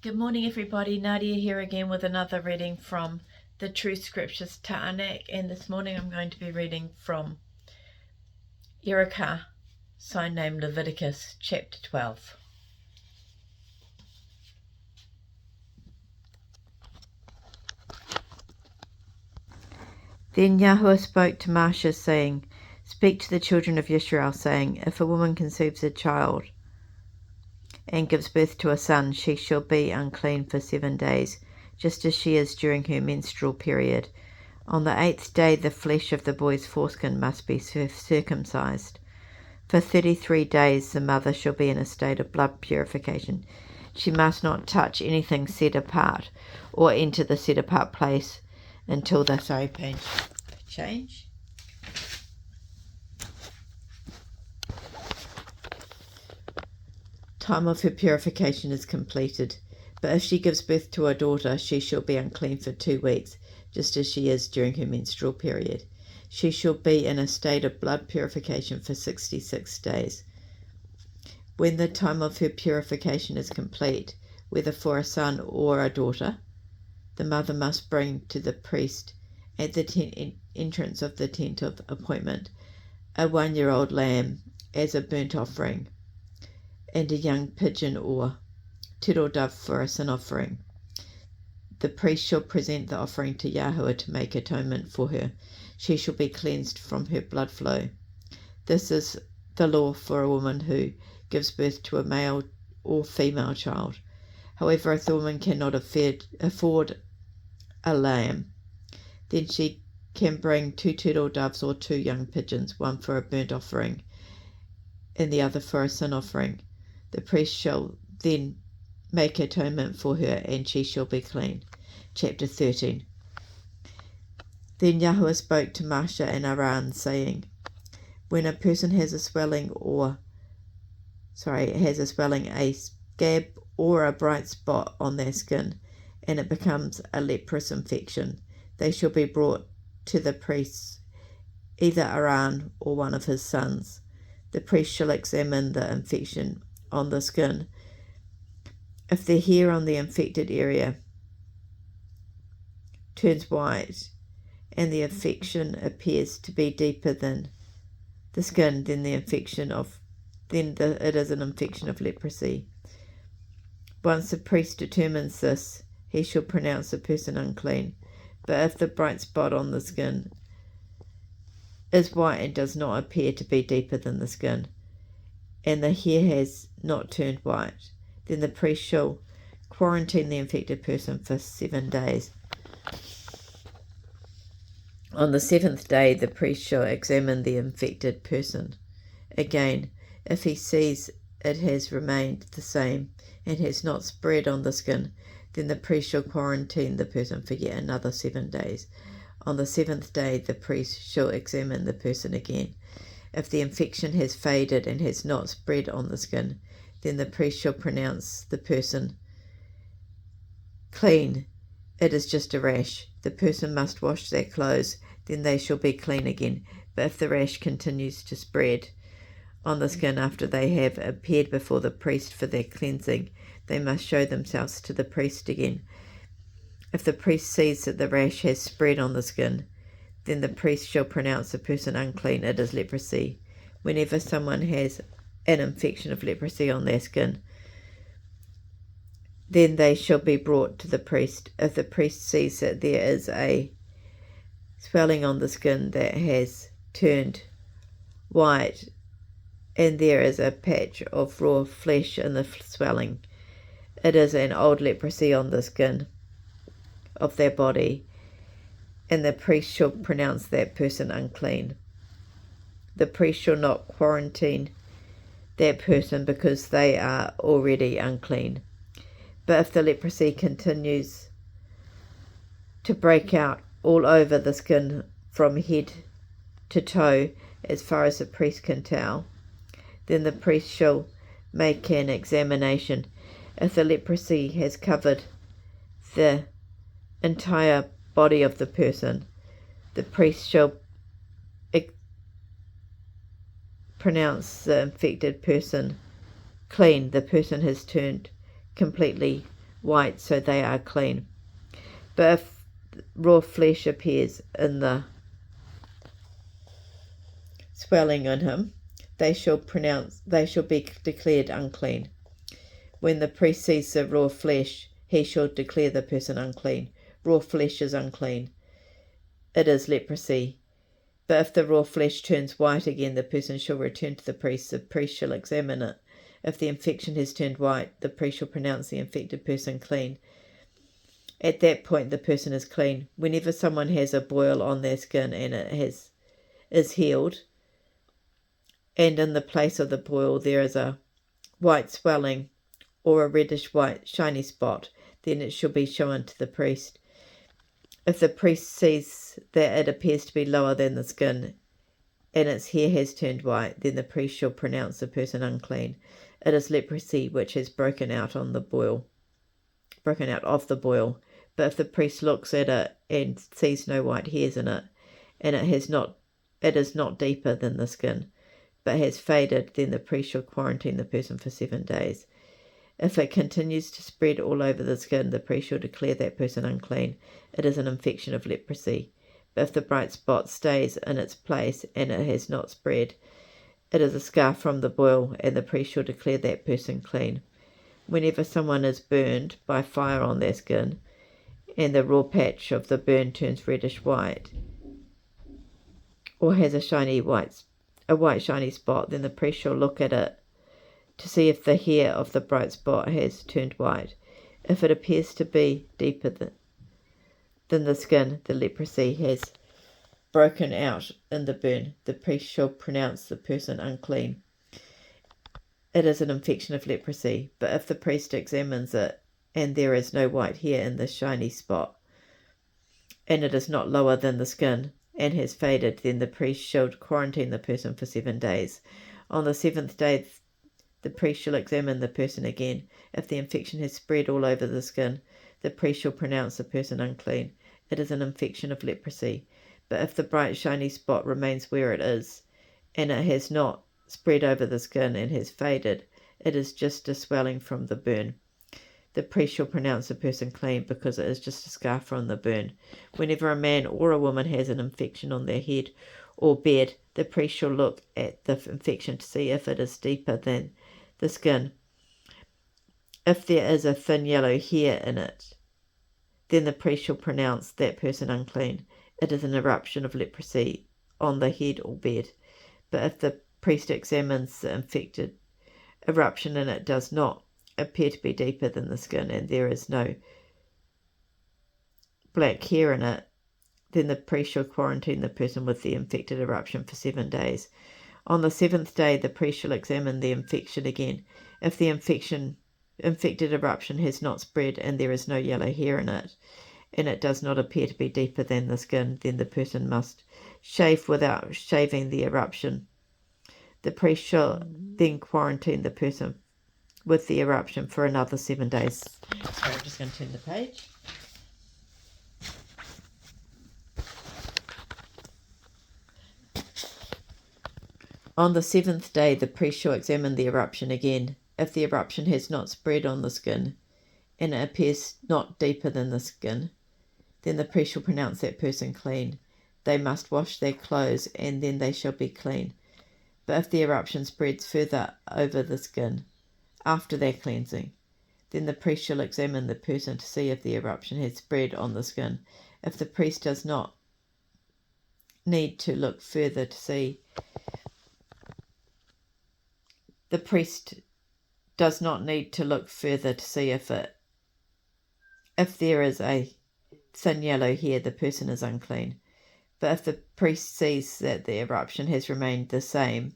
Good morning, everybody. Nadia here again with another reading from the True Scriptures Ta'anak, and this morning I'm going to be reading from Uiyqara, sign name Leviticus, chapter 12. Then Yahweh spoke to Moshe, saying, Speak to the children of Israel, saying, If a woman conceives a child and gives birth to a son, she shall be unclean for 7 days, just as she is during her menstrual period. On the 8th day the flesh of the boy's foreskin must be circumcised. For 33 days the mother shall be in a state of blood purification. She must not touch anything set apart or enter the set apart place until the time of her purification is completed. But if she gives birth to a daughter, she shall be unclean for 2 weeks, just as she is during her menstrual period. She shall be in a state of blood purification for 66 days. When the time of her purification is complete, whether for a son or a daughter, the mother must bring to the priest at the entrance of the tent of appointment a 1-year-old lamb as a burnt offering, and a young pigeon or turtle dove for a sin offering. The priest shall present the offering to Yahweh to make atonement for her. She shall be cleansed from her blood flow. This is the law for a woman who gives birth to a male or female child. However, if the woman cannot afford a lamb, then she can bring 2 turtle doves or 2 young pigeons, one for a burnt offering and the other for a sin offering. The priest shall then make atonement for her, and she shall be clean. Chapter 13. Then Yahweh spoke to Moshe and Aaron, saying, When a person has a swelling, a scab or a bright spot on their skin, and it becomes a leprous infection, they shall be brought to the priest, either Aaron or one of his sons. The priest shall examine the infection on the skin. If the hair on the infected area turns white and the infection appears to be deeper than the skin, then it is an infection of leprosy. Once the priest determines this, he shall pronounce the person unclean. But if the bright spot on the skin is white and does not appear to be deeper than the skin, and the hair has not turned white, then the priest shall quarantine the infected person for 7 days. On the 7th day, the priest shall examine the infected person. Again, if he sees it has remained the same and has not spread on the skin, then the priest shall quarantine the person for yet another 7 days. On the 7th day, the priest shall examine the person again. If the infection has faded and has not spread on the skin, then the priest shall pronounce the person clean. It is just a rash. The person must wash their clothes, then they shall be clean again. But if the rash continues to spread on the skin after they have appeared before the priest for their cleansing, they must show themselves to the priest again. If the priest sees that the rash has spread on the skin, then the priest shall pronounce the person unclean. It is leprosy. Whenever someone has an infection of leprosy on their skin, then they shall be brought to the priest. If the priest sees that there is a swelling on the skin that has turned white, and there is a patch of raw flesh in the swelling, it is an old leprosy on the skin of their body, and the priest shall pronounce that person unclean. The priest shall not quarantine that person because they are already unclean. But if the leprosy continues to break out all over the skin from head to toe, as far as the priest can tell, then the priest shall make an examination. If the leprosy has covered the entire body of the person, the priest shall pronounce the infected person clean. The person has turned completely white, so they are clean. But if raw flesh appears in the swelling in him, they shall be declared unclean. When the priest sees the raw flesh, he shall declare the person unclean. Raw flesh is unclean. It is leprosy. But if the raw flesh turns white again, the person shall return to the priest. The priest shall examine it. If the infection has turned white, the priest shall pronounce the infected person clean. At that point, the person is clean. Whenever someone has a boil on their skin and it is healed, and in the place of the boil there is a white swelling or a reddish white shiny spot, then it shall be shown to the priest. If the priest sees that it appears to be lower than the skin and its hair has turned white, then the priest shall pronounce the person unclean. It is leprosy which has broken out of the boil. But if the priest looks at it and sees no white hairs in it, and it is not deeper than the skin, but has faded, then the priest shall quarantine the person for 7 days. If it continues to spread all over the skin, the priest shall declare that person unclean. It is an infection of leprosy. But if the bright spot stays in its place and it has not spread, it is a scar from the boil, and the priest shall declare that person clean. Whenever someone is burned by fire on their skin, and the raw patch of the burn turns reddish white, or has a white shiny spot, then the priest shall look at it to see if the hair of the bright spot has turned white. If it appears to be deeper than the skin, the leprosy has broken out in the burn. The priest shall pronounce the person unclean. It is an infection of leprosy. But if the priest examines it and there is no white hair in the shiny spot, and it is not lower than the skin and has faded, then the priest shall quarantine the person for 7 days. On the 7th day, the priest shall examine the person again. If the infection has spread all over the skin, the priest shall pronounce the person unclean. It is an infection of leprosy. But if the bright shiny spot remains where it is, and it has not spread over the skin and has faded, it is just a swelling from the burn. The priest shall pronounce the person clean, because it is just a scar from the burn. Whenever a man or a woman has an infection on their head or bed, the priest shall look at the infection to see if it is deeper than the skin. If there is a thin yellow hair in it, then the priest shall pronounce that person unclean. It is an eruption of leprosy on the head or bed. But if the priest examines the infected eruption and it does not appear to be deeper than the skin, and there is no black hair in it, then the priest shall quarantine the person with the infected eruption for 7 days. On the 7th day, the priest shall examine the infection again. If the infected eruption has not spread and there is no yellow hair in it, and it does not appear to be deeper than the skin, then the person must shave without shaving the eruption. The priest shall then quarantine the person with the eruption for another 7 days. Sorry, I'm just going to turn the page. On the 7th day, the priest shall examine the eruption again. If the eruption has not spread on the skin, and it appears not deeper than the skin, then the priest shall pronounce that person clean. They must wash their clothes, and then they shall be clean. But if the eruption spreads further over the skin after their cleansing, then the priest shall examine the person to see if the eruption has spread on the skin. If the priest does not need to look further to see, if there is a thin yellow hair, the person is unclean. But if the priest sees that the eruption has remained the same,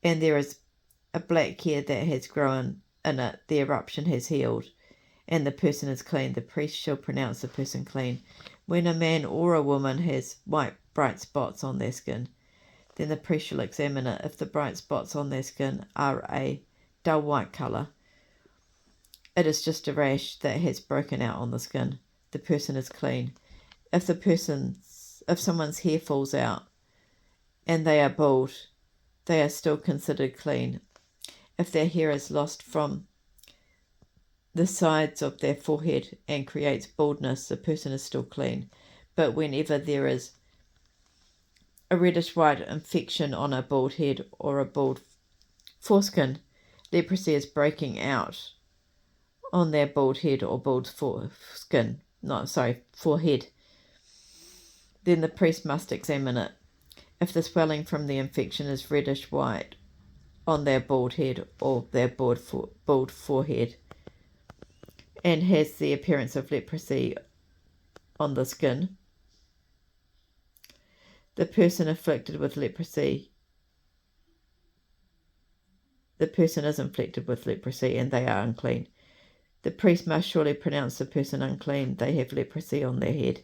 and there is a black hair that has grown in it, the eruption has healed, and the person is clean, the priest shall pronounce the person clean. When a man or a woman has bright spots on their skin, then the priest shall examine it. If the bright spots on their skin are a dull white colour, it is just a rash that has broken out on the skin. The person is clean. If someone's hair falls out and they are bald, they are still considered clean. If their hair is lost from the sides of their forehead and creates baldness, the person is still clean. But whenever there is a reddish white infection on a bald head or a bald foreskin, leprosy is breaking out on their bald head or bald forehead. Then the priest must examine it. If the swelling from the infection is reddish white on their bald head or their bald forehead and has the appearance of leprosy on the skin, the person is inflicted with leprosy and they are unclean. The priest must surely pronounce the person unclean. They have leprosy on their head.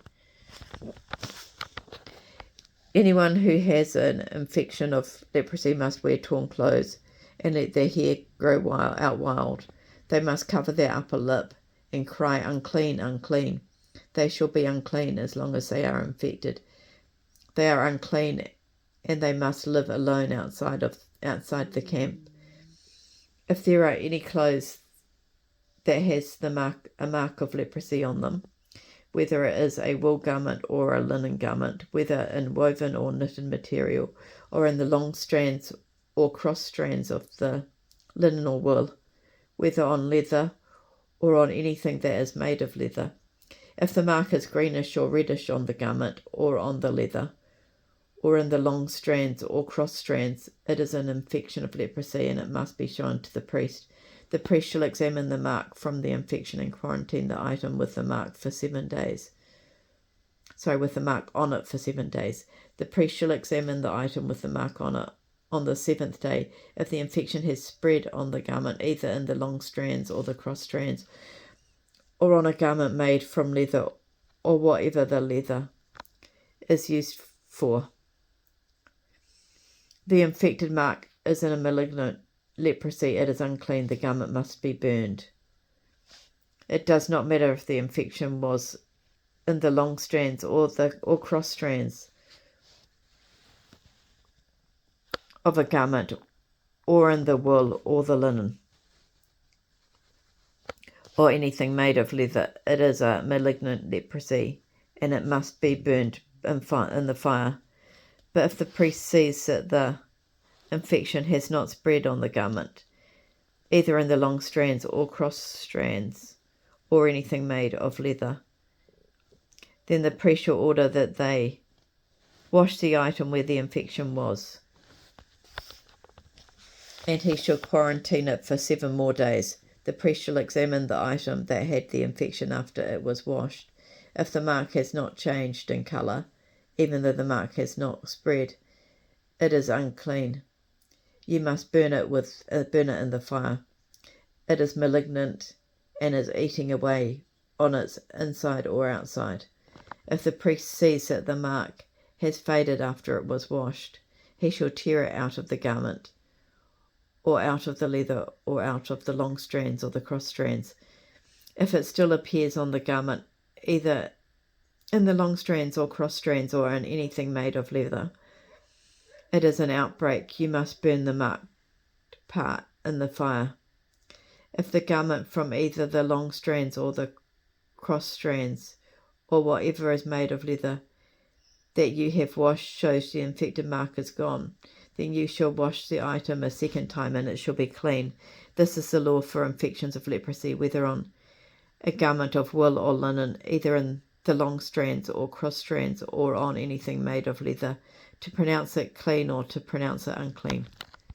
Anyone who has an infection of leprosy must wear torn clothes and let their hair grow wild. They must cover their upper lip and cry, "Unclean, unclean." They shall be unclean as long as they are infected. They are unclean and they must live alone outside the camp. If there are any clothes that has a mark of leprosy on them, whether it is a wool garment or a linen garment, whether in woven or knitted material, or in the long strands or cross strands of the linen or wool, whether on leather or on anything that is made of leather. If the mark is greenish or reddish on the garment or on the leather, or in the long strands or cross strands, it is an infection of leprosy and it must be shown to the priest. The priest shall examine the mark from the infection and quarantine the item with the mark for 7 days. With the mark on it for 7 days. The priest shall examine the item with the mark on it on the 7th day. If the infection has spread on the garment, either in the long strands or the cross strands, or on a garment made from leather, or whatever the leather is used for, the infected mark is in a malignant leprosy, it is unclean, the garment must be burned. It does not matter if the infection was in the long strands or cross strands of a garment, or in the wool or the linen, or anything made of leather. It is a malignant leprosy, and it must be burned in the fire. But if the priest sees that the infection has not spread on the garment, either in the long strands or cross strands, or anything made of leather, then the priest shall order that they wash the item where the infection was, and he shall quarantine it for 7 more days. The priest shall examine the item that had the infection after it was washed. If the mark has not changed in colour, even though the mark has not spread, it is unclean. You must burn it in the fire. It is malignant and is eating away on its inside or outside. If the priest sees that the mark has faded after it was washed, he shall tear it out of the garment, or out of the leather, or out of the long strands or the cross strands. If it still appears on the garment, either in the long strands or cross strands, or in anything made of leather, it is an outbreak. You must burn the marked part in the fire. If the garment from either the long strands or the cross strands, or whatever is made of leather, that you have washed shows the infected mark is gone, then you shall wash the item a 2nd time, and it shall be clean. This is the law for infections of leprosy, whether on a garment of wool or linen, either in the long strands or cross strands, or on anything made of leather, to pronounce it clean or to pronounce it unclean.